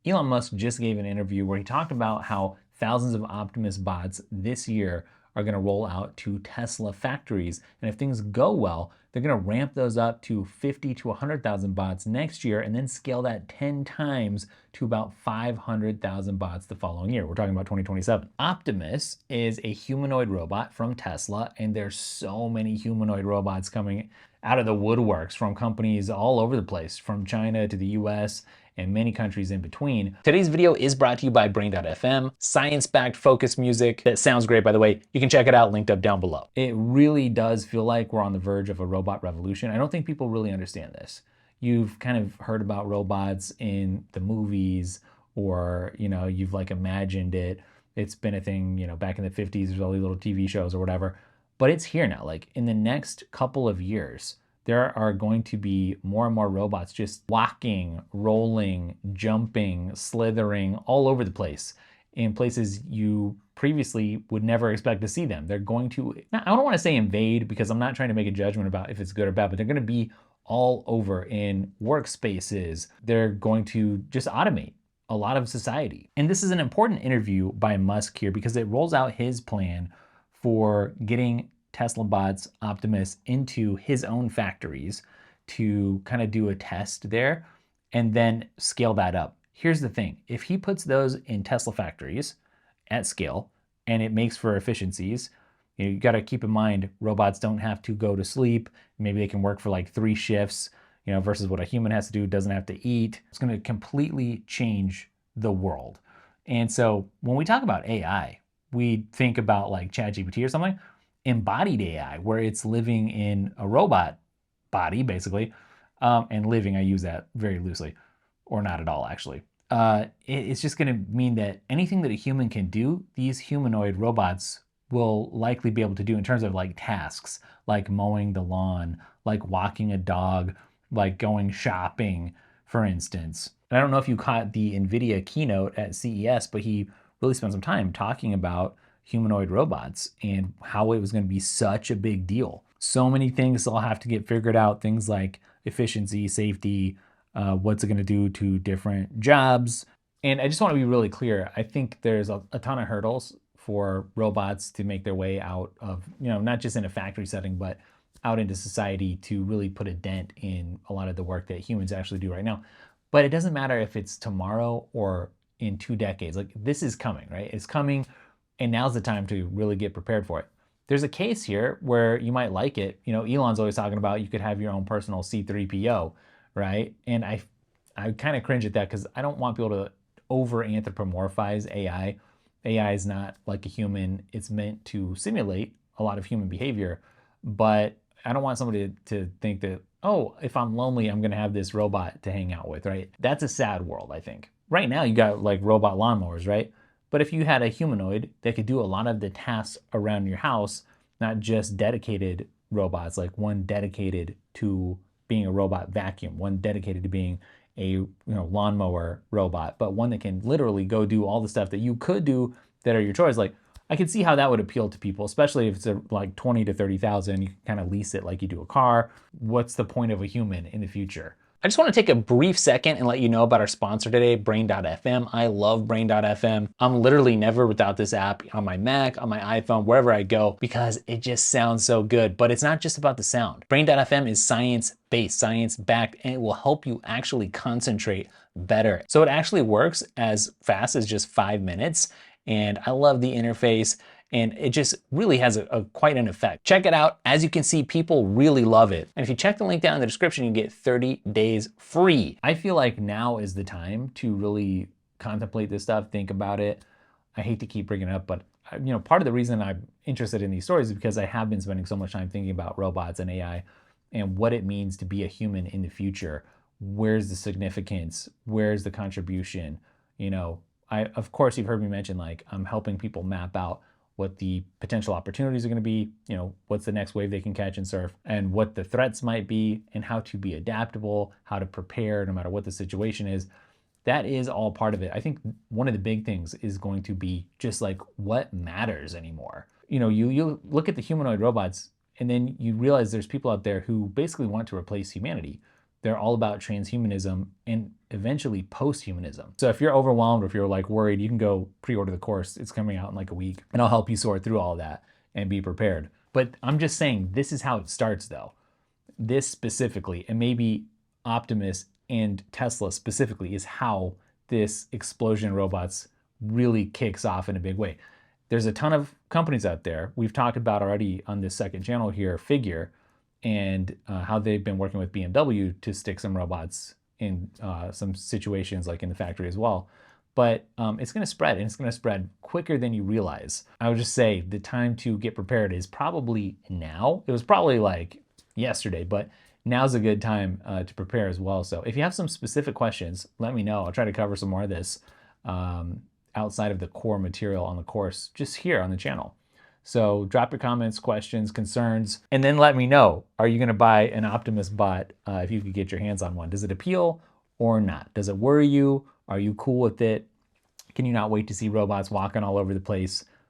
Elon Musk just gave an interview where he talked about how thousands of Optimus bots this year are going to roll out to Tesla factories. And if things go well, they're going to ramp those up to 50 to 100,000 bots next year and then scale that 10 times to about 500,000 bots the following year. We're talking about 2027. Optimus is a humanoid robot from Tesla, and there's so many humanoid robots coming out of the woodworks from companies all over the place, from China to the US and many countries in between. Today's video is brought to you by Brain.fm, science-backed focus music that sounds great, by the way. You can check it out, linked up down below. It really does feel like we're on the verge of a robot revolution. I don't think people really understand this. You've kind of heard about robots in the movies, or you've like imagined it. It's been a thing, back in the 50s, there's all these little TV shows or whatever. But it's here now. Like in the next couple of years, there are going to be more and more robots just walking, rolling, jumping, slithering all over the place in places you previously would never expect to see them. They're going to, I don't want to say invade, because I'm not trying to make a judgment about if it's good or bad, but they're going to be all over in workspaces. They're going to just automate a lot of society. And this is an important interview by Musk here because it rolls out his plan for getting Tesla bots, Optimus, into his own factories to kind of do a test there and then scale that up. Here's the thing. If he puts those in Tesla factories at scale and it makes for efficiencies, you got to keep in mind, robots don't have to go to sleep. Maybe they can work for like 3 shifts, versus what a human has to do, doesn't have to eat. It's going to completely change the world. And so when we talk about AI, we think about like ChatGPT or something. Embodied AI, where it's living in a robot body, basically, and living, I use that very loosely, or not at all, actually. It's just going to mean that anything that a human can do, these humanoid robots will likely be able to do in terms of like tasks, like mowing the lawn, like walking a dog, like going shopping, for instance. And I don't know if you caught the NVIDIA keynote at CES, but he really spent some time talking about humanoid robots and how it was going to be such a big deal. So many things all have to get figured out, things like efficiency, safety, what's it going to do to different jobs. And I just want to be really clear. I think there's a ton of hurdles for robots to make their way out of, not just in a factory setting, but out into society to really put a dent in a lot of the work that humans actually do right now. But it doesn't matter if it's tomorrow or in 2 decades. Like, this is coming, right? It's coming. And now's the time to really get prepared for it. There's a case here where you might like it. Elon's always talking about you could have your own personal C3PO, right? And I kind of cringe at that because I don't want people to over anthropomorphize AI. AI is not like a human. It's meant to simulate a lot of human behavior. But I don't want somebody to think that, oh, if I'm lonely, I'm going to have this robot to hang out with, right? That's a sad world, I think. Right now, you got like robot lawnmowers, right? But if you had a humanoid that could do a lot of the tasks around your house, not just dedicated robots, like one dedicated to being a robot vacuum, one dedicated to being a lawnmower robot, but one that can literally go do all the stuff that you could do that are your choice. Like, I could see how that would appeal to people, especially if it's like 20 to 30,000. You can kind of lease it like you do a car. What's the point of a human in the future? I just want to take a brief second and let you know about our sponsor today, Brain.fm. I love Brain.fm. I'm literally never without this app on my Mac, on my iPhone, wherever I go, because it just sounds so good. But it's not just about the sound. Brain.fm is science-based, science-backed, and it will help you actually concentrate better. So it actually works as fast as just 5 minutes. And I love the interface, and it just really has quite an effect. Check it out. As you can see, people really love it. And if you check the link down in the description, you get 30 days free. I feel like now is the time to really contemplate this stuff, think about it. I hate to keep bringing it up, but part of the reason I'm interested in these stories is because I have been spending so much time thinking about robots and AI and what it means to be a human in the future. Where's the significance? Where's the contribution? Of course, you've heard me mention, like, I'm helping people map out what the potential opportunities are going to be, what's the next wave they can catch and surf, and what the threats might be, and how to be adaptable, how to prepare no matter what the situation is. That is all part of it. I think one of the big things is going to be just like what matters anymore. You look at the humanoid robots and then you realize there's people out there who basically want to replace humanity. They're all about transhumanism and eventually post-humanism. So if you're overwhelmed or if you're like worried, you can go pre-order the course. It's coming out in like a week, and I'll help you sort through all that and be prepared. But I'm just saying, this is how it starts though. This specifically, and maybe Optimus and Tesla specifically, is how this explosion in robots really kicks off in a big way. There's a ton of companies out there. We've talked about already on this second channel here, Figure, and how they've been working with BMW to stick some robots in some situations like in the factory as well. But it's going to spread, and it's going to spread quicker than you realize. I would just say the time to get prepared is probably now. It was probably like yesterday, but now's a good time to prepare as well. So if you have some specific questions, let me know. I'll try to cover some more of this outside of the core material on the course just here on the channel. So drop your comments, questions, concerns, and then let me know. Are you going to buy an Optimus bot if you could get your hands on one? Does it appeal or not? Does it worry you? Are you cool with it? Can you not wait to see robots walking all over the place?